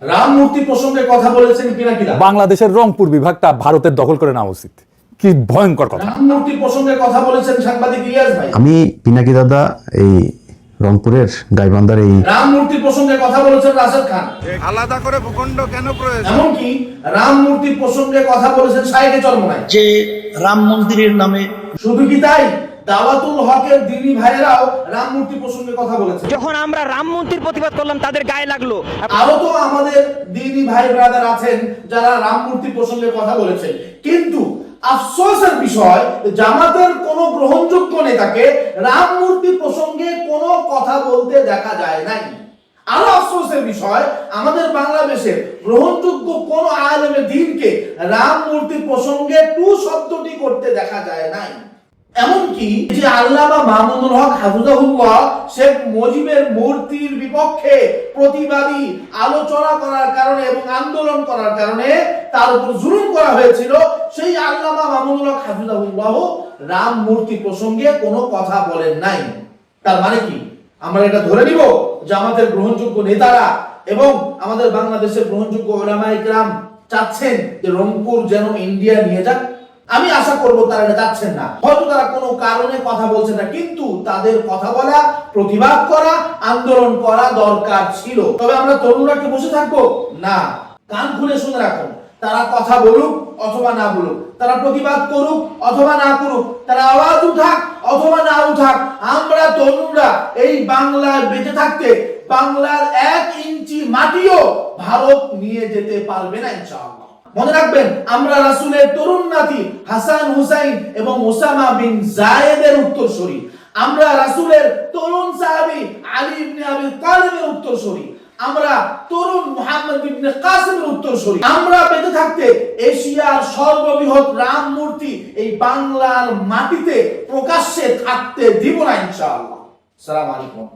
রাম মূর্তি প্রসঙ্গে কথা বলেছেন পিনাকিদা। বাংলাদেশের রংপুর বিভাগটা ভারতের দখল করে নেওয়া উচিত। কি ভয়ঙ্কর কথা। রাম মূর্তি প্রসঙ্গে কথা বলেছেন সাংবাদিক ইলিয়াস ভাই। আমি পিনাকি দাদা এই রংপুরের গাইবান্ধার এই রাম মূর্তি প্রসঙ্গে কথা বলেছেন রাশেদ খান। আলাদা করে ভূখণ্ড কেন প্রয়োজন? এমনকি রাম মূর্তি প্রসঙ্গে কথা বলেছেন শাইখে চরমনাই। যে রাম মন্দিরের নামে শুধু কি তাই, দাওয়াতুল হকের দিনী ভাইয়েরাও রাম মূর্তি প্রসঙ্গে কথা বলেছে। যখন আমরা রাম মন্দির প্রতিবাদ করলাম তাদের গায়ে লাগলো। আরো তো আমাদের দিনী ভাই ব্রাদার আছেন যারা রাম মূর্তি প্রসঙ্গে কথা বলেছেন, কিন্তু আফসোসের বিষয় জামাতের কোন গ্রহণযোগ্য নেতাকে রাম মূর্তি প্রসঙ্গে কোনো কথা বলতে দেখা যায় নাই। আরো আফসোসের বিষয় আমাদের বাংলাদেশের গ্রহণযোগ্য কোন আলেমে দ্বীনকে রাম মূর্তি প্রসঙ্গে টু শব্দটি করতে দেখা যায় নাই। এমনকি যে আল্লামা মামুনুল হক হাফিজাহুল্লাহ শেখ মুজিবের মূর্তির বিপক্ষে প্রতিবাদী আলোচনা করার কারণে এবং আন্দোলন করার কারণে তার উপর জুলুম করা হয়েছিল, সেই আল্লামা মামুনুল হক হাফিজাহুল্লাহ রাম মূর্তি প্রসঙ্গে কোনো কথা বলেন নাই। তার মানে কি আমরা এটা ধরে নিব যে আমাদের গ্রহণযোগ্য নেতারা এবং আমাদের বাংলাদেশের গ্রহণযোগ্য উলামায়ে কিরাম চাচ্ছেন যে রংপুর যেন ইন্ডিয়া নিয়ে যাক? আমি আশা করব তারা এটা চাচ্ছেন না, হয়তো তারা কোনো কারণে কথা বলছেন না, কিন্তু তাদের কথা বলা, প্রতিবাদ করা, আন্দোলন করা দরকার ছিল। তবে আমরা তরুণরা কি বসে থাকবো? না, কান খুলে শুনে রাখুন। তারা কথা বলুক অথবা না বলুক, তারা প্রতিবাদ করুক অথবা না করুক, তারা আওয়াজ উঠাক অথবা না উঠাক, আমরা তরুণরা এই বাংলায় বেঁচে থাকতে বাংলার 1 ইঞ্চি মাটিও ভারত নিয়ে যেতে পারবে না ইনশাআল্লাহ। মনে রাখবেন, আমরা রাসূলের তরুণ নাতি হাসান হুসাইন এবং ওসামা বিন যায়েদের উত্তরসূরি, আমরা রাসূলের তরুণ সাহাবী আলী ইবনে আবি তালিবের উত্তরসূরি, আমরা তরুণ মুহাম্মদ ইবনে কাসিমের উত্তরসূরি। আমরা বেঁচে থাকতে এশিয়ার সর্ববৃহৎ রাম মূর্তি এই বাংলার মাটিতে প্রকাশ্যে থাকতে দিব না ইনশাআল্লাহ। আসসালামু আলাইকুম।